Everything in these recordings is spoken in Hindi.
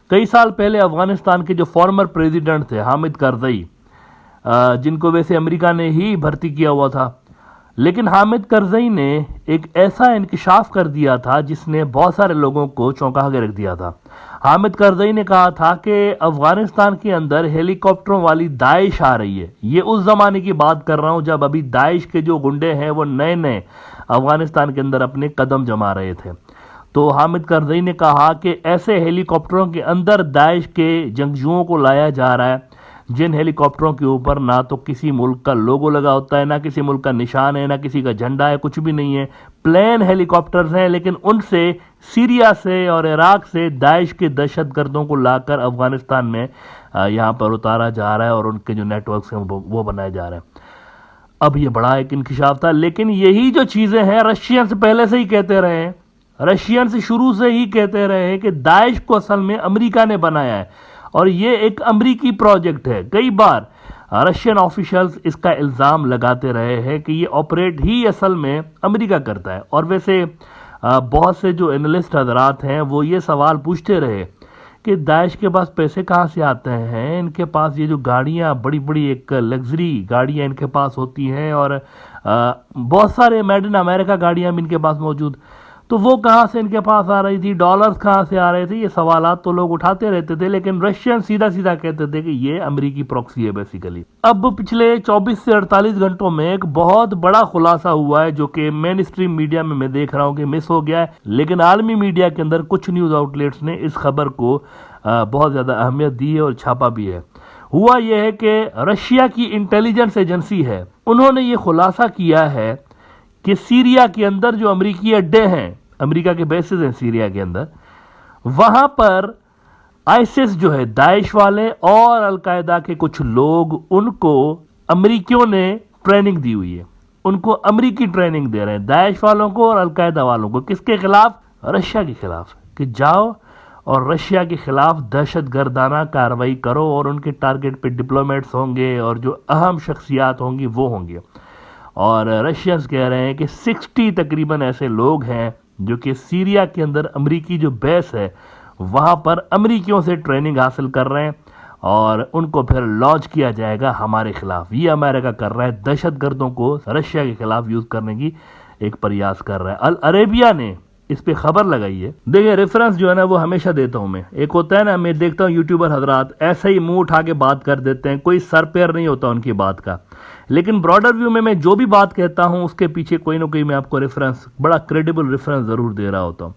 कई साल पहले अफगानिस्तान के जो फॉर्मर प्रेसिडेंट थे हामिद करजई, जिनको वैसे अमेरिका ने ही भर्ती किया हुआ था, लेकिन हामिद करजई ने एक ऐसा इंकशाफ कर दिया था जिसने बहुत सारे लोगों को चौंका के रख दिया था। हामिद करजई ने कहा था कि अफगानिस्तान के अंदर हेलीकॉप्टरों वाली दाइश आ रही है। ये उस जमाने की बात कर रहा हूं जब अभी दाइश के जो गुंडे हैं वो नए नए अफगानिस्तान के अंदर अपने कदम जमा रहे थे। तो हामिद करजई ने कहा कि ऐसे हेलीकॉप्टरों के अंदर दाइश के जंगजुओं को लाया जा रहा है जिन हेलीकॉप्टरों के ऊपर ना तो किसी मुल्क का लोगो लगा होता है, ना किसी मुल्क का निशान है, ना किसी का झंडा है, कुछ भी नहीं है। प्लेन हेलीकॉप्टर्स हैं, लेकिन उनसे सीरिया से और इराक से दाइश के दहशतगर्दों को लाकर अफगानिस्तान में यहाँ पर उतारा जा रहा है और उनके जो नेटवर्क्स हैं वो बनाए जा रहे हैं। अब ये बड़ा एक इंकशाफ था, लेकिन यही जो चीज़ें हैं रशियंस पहले से ही कहते रहे हैं, रशियंस शुरू से ही कहते रहे हैं कि दाइश को असल में अमेरिका ने बनाया है और ये एक अमेरिकी प्रोजेक्ट है। कई बार रशियन ऑफिशियल्स इसका इल्ज़ाम लगाते रहे हैं कि ये ऑपरेट ही असल में अमेरिका करता है। और वैसे बहुत से जो एनालिस्ट हजरात हैं वो ये सवाल पूछते रहे कि दाइश के पास पैसे कहाँ से आते हैं, इनके पास ये जो गाड़ियाँ बड़ी बड़ी एक लग्जरी गाड़ियाँ इनके पास होती हैं और बहुत सारे मेड इन अमेरिका गाड़ियाँ भी इनके पास मौजूद, तो वो कहाँ से इनके पास आ रही थी, डॉलर्स कहाँ से आ रहे थे, ये सवालात तो लोग उठाते रहते थे। लेकिन रशियन सीधा सीधा कहते थे कि ये अमेरिकी प्रॉक्सी है बेसिकली। अब पिछले 24 से 48 घंटों में एक बहुत बड़ा खुलासा हुआ है जो कि मेन स्ट्रीम मीडिया में मैं देख रहा हूँ कि मिस हो गया है, लेकिन आलमी मीडिया के अंदर कुछ न्यूज़ आउटलेट्स ने इस खबर को बहुत ज़्यादा अहमियत दी है और छापा भी है। हुआ यह है कि रशिया की इंटेलिजेंस एजेंसी है, उन्होंने ये खुलासा किया है कि सीरिया के अंदर जो अमेरिकी अड्डे हैं, अमेरिका के बेसेस हैं सीरिया के अंदर, वहां पर आईसिस जो है दाइश वाले और अलकायदा के कुछ लोग, उनको अमेरिकियों ने ट्रेनिंग दी हुई है, उनको अमेरिकी ट्रेनिंग दे रहे हैं दाइश वालों को और अलकायदा वालों को। किसके खिलाफ? रशिया के खिलाफ, कि जाओ और रशिया के खिलाफ दहशतगर्दाना कार्रवाई करो और उनके टारगेट पे डिप्लोमेट्स होंगे और जो अहम शख्सियात होंगी वो होंगे। और रशियंस कह रहे हैं कि 60 तकरीबन ऐसे लोग हैं जो कि सीरिया के अंदर अमेरिकी जो बेस है वहाँ पर अमेरिकियों से ट्रेनिंग हासिल कर रहे हैं और उनको फिर लॉन्च किया जाएगा हमारे खिलाफ। ये अमेरिका कर रहा है, दहशतगर्दों को रशिया के खिलाफ यूज़ करने की एक प्रयास कर रहा है। अल अरेबिया ने इस पे खबर लगाई है। देखिए रेफरेंस जो है ना वो हमेशा देता हूँ मैं, एक होता है ना, मैं देखता हूँ यूट्यूबर हजरात ऐसे ही मुंह उठा के बात कर देते हैं, कोई सर पैर नहीं होता उनकी बात का, लेकिन ब्रॉडर व्यू में मैं जो भी बात कहता हूं उसके पीछे कोई ना कोई मैं आपको रेफरेंस, बड़ा क्रेडिबल रेफरेंस ज़रूर दे रहा होता हूं,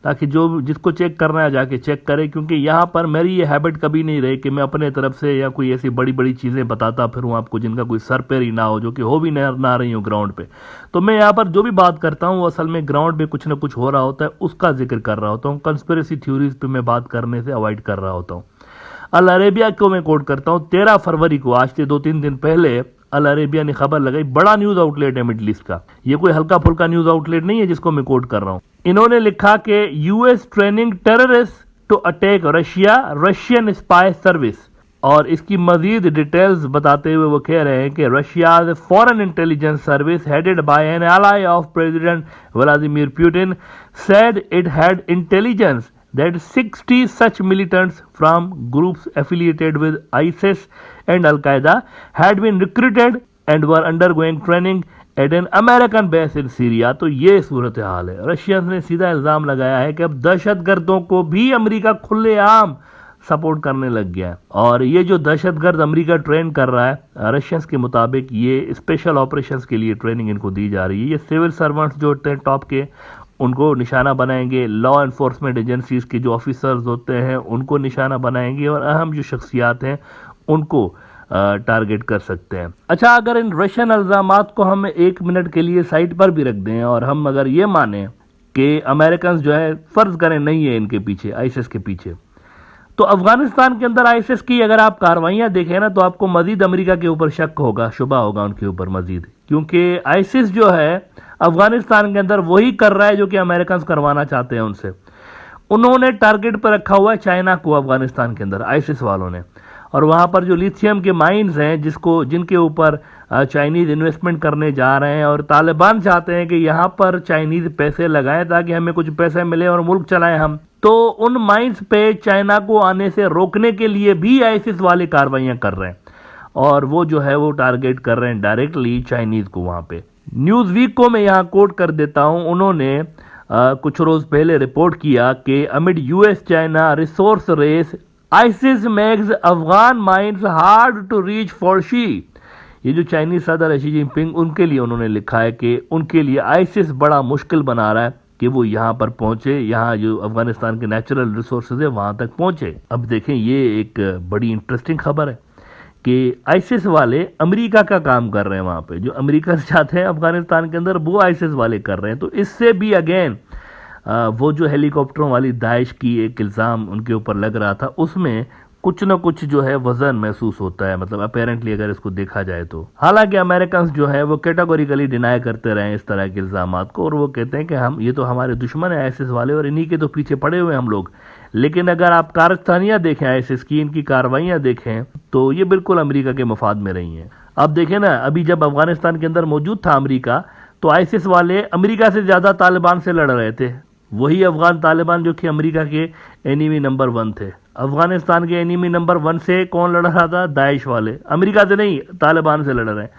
ताकि जो जिसको चेक करना है जाके चेक करे। क्योंकि यहाँ पर मेरी ये हैबिट कभी नहीं रही कि मैं अपने तरफ से या कोई ऐसी बड़ी बड़ी चीज़ें बताता फिरूँ आपको जिनका कोई सर पैर ही ना हो, जो कि हो भी ना रही हूँ ग्राउंड पे। तो मैं यहाँ पर जो भी बात करता हूँ वो असल में ग्राउंड पे कुछ ना कुछ हो रहा होता है, उसका जिक्र कर रहा होता हूँ। कंस्पिरेसी थ्योरीज पे मैं बात करने से अवॉइड कर रहा होता हूँ। अल अरेबिया को मैं कोट करता हूँ, 13 फरवरी को, आज से 2-3 दिन पहले अल अरेबिया ने खबर लगाई। बड़ा न्यूज आउटलेट है मिडल ईस्ट का, ये कोई हल्का फुल्का न्यूज आउटलेट नहीं है जिसको मैं कोट कर रहा हूं। इन्होंने लिखा कि US training terrorist to attack Russia, Russian spy service, और इसकी मजीद डिटेल्स बताते हुए वो कह रहे हैं कि Russia foreign intelligence service headed by N ally of president Vladimir Putin said it had intelligence that 60 such militants from groups affiliated with ISIS and Al-Qaeda had been recruited and were undergoing training at an American base in Syria। तो ये सूरत हाल है। रशियंस ने सीधा इल्ज़ाम लगाया है कि अब दहशतगर्दों को भी अमेरिका खुलेआम सपोर्ट करने लग गया है। और ये जो दहशतगर्द अमेरिका ट्रेन कर रहा है, रशियंस के मुताबिक ये स्पेशल ऑपरेशंस के लिए ट्रेनिंग इनको दी जा रही है। ये सिविल सर्वेंट्स जो होते हैं टॉप के, उनको निशाना बनाएंगे, लॉ एनफोर्समेंट एजेंसीज के जो ऑफिसर्स होते हैं उनको निशाना बनाएंगे और अहम जो शख्सियात हैं उनको टारगेट कर सकते हैं। अच्छा, अगर इन रशियन इल्ज़ामात को हम 1 मिनट के लिए साइड पर भी रख दें और हम अगर ये माने कि अमेरिकन जो है फर्ज करें नहीं है इनके पीछे, आईसिस के पीछे, तो अफगानिस्तान के अंदर आईसिस की अगर आप कार्रवाइयां देखें ना तो आपको मजीद अमेरिका के ऊपर शक होगा, शुबा होगा उनके ऊपर मजीद, क्योंकि आईसिस जो है अफगानिस्तान के अंदर वही कर रहा है जो कि अमेरिकन करवाना चाहते हैं उनसे। उन्होंने टारगेट पर रखा हुआ है चाइना को अफगानिस्तान के अंदर, आईसिस वालों ने। और वहाँ पर जो लिथियम के माइंस हैं जिनके ऊपर चाइनीज़ इन्वेस्टमेंट करने जा रहे हैं, और तालिबान चाहते हैं कि यहाँ पर चाइनीज़ पैसे लगाएं ताकि हमें कुछ पैसे मिले और मुल्क चलाएं हम। तो उन माइंस पे चाइना को आने से रोकने के लिए भी आईसिस वाले कार्रवाइयाँ कर रहे हैं, और वो जो है वो टारगेट कर रहे हैं डायरेक्टली चाइनीज़ को वहाँ पे। न्यूज़ वीक को मैं यहाँ कोट कर देता हूँ, उन्होंने कुछ रोज पहले रिपोर्ट किया कि amid US China resource race ISIS makes Afghan mines hard to reach for Xi. ये जो चाइनीज सदर शी जिनपिंग, उनके लिए उन्होंने लिखा है कि उनके लिए आईसिस बड़ा मुश्किल बना रहा है कि वो यहाँ पर पहुंचे, यहाँ जो अफगानिस्तान के नेचुरल रिसोर्सेज है वहां तक पहुंचे। अब देखें, ये एक बड़ी इंटरेस्टिंग खबर है कि आईसिस वाले अमेरिका का काम कर रहे हैं वहाँ पे, जो अमेरिका से चाहते हैं अफगानिस्तान के अंदर वो आईसिस वाले कर रहे हैं। तो इससे भी अगेन वो जो हेलीकॉप्टरों वाली दाइश की एक इल्ज़ाम उनके ऊपर लग रहा था, उसमें कुछ न कुछ जो है वजन महसूस होता है, मतलब अपेरेंटली अगर इसको देखा जाए तो। हालांकि अमेरिकन जो है वो कैटेगोरिकली डिनाई करते रहे इस तरह के इल्ज़ामात को, और वो कहते हैं कि ये तो हमारे दुश्मन है आईसिस वाले और इन्हीं के तो पीछे पड़े हुए हम लोग। लेकिन अगर आप कारस्तानियाँ देखें आईसिस की, इनकी कार्रवाइयाँ देखें, तो ये बिल्कुल अमेरिका के मफाद में रही हैं। अब देखें ना, अभी जब अफगानिस्तान के अंदर मौजूद था अमेरिका, तो आईसिस वाले अमेरिका से ज़्यादा तालिबान से लड़ रहे थे। वही अफगान तालिबान जो कि अमेरिका के एनिमी नंबर 1 थे। अफगानिस्तान के एनिमी नंबर 1 से कौन लड़ रहा था? दाइश वाले। अमेरिका से नहीं, तालिबान से लड़ रहे हैं।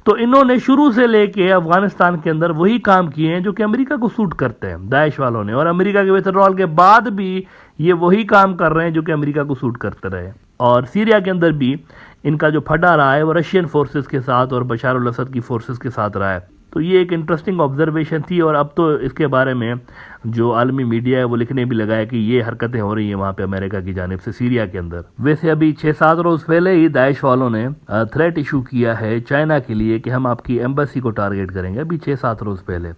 तो इन्होंने शुरू से लेके अफगानिस्तान के अंदर वही काम किए हैं जो कि अमेरिका को सूट करते हैं, दाइश वालों ने, और अमेरिका के विथड्रॉल के बाद भी ये वही काम कर रहे हैं जो कि अमेरिका को सूट करते रहे। और सीरिया के अंदर भी इनका जो फटा रहा है वो रशियन फोर्सेस के साथ और बशार अल असद की फोर्सेस के साथ रहा है। तो ये एक इंटरेस्टिंग ऑब्जर्वेशन थी, और अब तो इसके बारे में जो आलमी मीडिया है वो लिखने भी लगा है कि ये हरकतें हो रही हैं वहाँ पे अमेरिका की जानिब से सीरिया के अंदर। वैसे अभी 6-7 रोज पहले ही दाइश वालों ने थ्रेट इशू किया है चाइना के लिए कि हम आपकी एम्बेसी को टारगेट करेंगे, अभी 6-7 रोज पहले।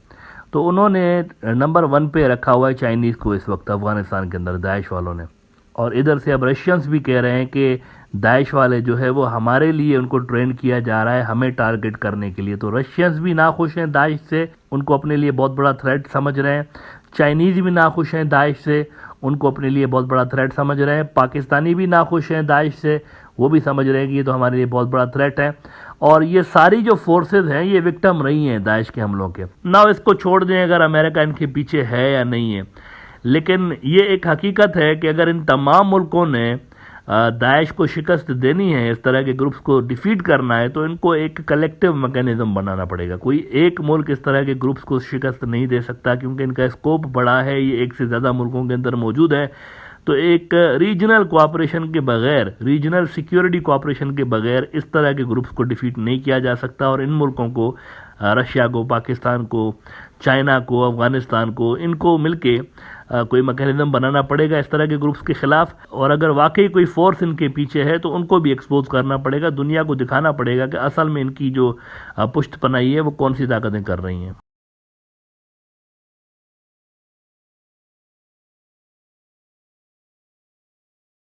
तो उन्होंने नंबर 1 पे रखा हुआ है चाइनीज़ को इस वक्त अफगानिस्तान के अंदर, दाइश वालों ने। और इधर से अब रशियंस भी कह रहे हैं कि दाइश वाले जो है वो हमारे लिए उनको ट्रेन किया जा रहा है हमें टारगेट करने के लिए। तो रशियंस भी नाखुश हैं दाइश से, उनको अपने लिए बहुत बड़ा थ्रेट समझ रहे हैं। चाइनीज़ भी नाखुश हैं दाइश से, उनको अपने लिए बहुत बड़ा थ्रेट समझ रहे हैं। पाकिस्तानी भी नाखुश हैं दाइश से, वो भी समझ रहे हैं कि ये तो हमारे लिए बहुत बड़ा थ्रेट है। और ये सारी जो फोर्सेस हैं ये विक्टिम रही हैं दाइश के हमलों के। ना इसको छोड़ दें अगर अमेरिका इनके पीछे है या नहीं है, लेकिन ये एक हकीकत है कि अगर इन तमाम मुल्कों ने दाइश को शिकस्त देनी है, इस तरह के ग्रुप्स को डिफीट करना है, तो इनको एक कलेक्टिव मैकेनिज्म बनाना पड़ेगा। कोई एक मुल्क इस तरह के ग्रुप्स को शिकस्त नहीं दे सकता, क्योंकि इनका स्कोप बड़ा है, ये एक से ज़्यादा मुल्कों के अंदर मौजूद है। तो एक रीजनल कोऑपरेशन के बगैर, रीजनल सिक्योरिटी कोऑपरेशन के बगैर इस तरह के ग्रुप्स को डिफीट नहीं किया जा सकता। और इन मुल्कों को, रशिया को, पाकिस्तान को, चाइना को, अफगानिस्तान को, इनको मिलके कोई मैकेनिज्म बनाना पड़ेगा इस तरह के ग्रुप्स के खिलाफ। और अगर वाकई कोई फोर्स इनके पीछे है तो उनको भी एक्सपोज करना पड़ेगा, दुनिया को दिखाना पड़ेगा कि असल में इनकी जो पुष्ट पनाही है वो कौन सी ताकतें कर रही हैं।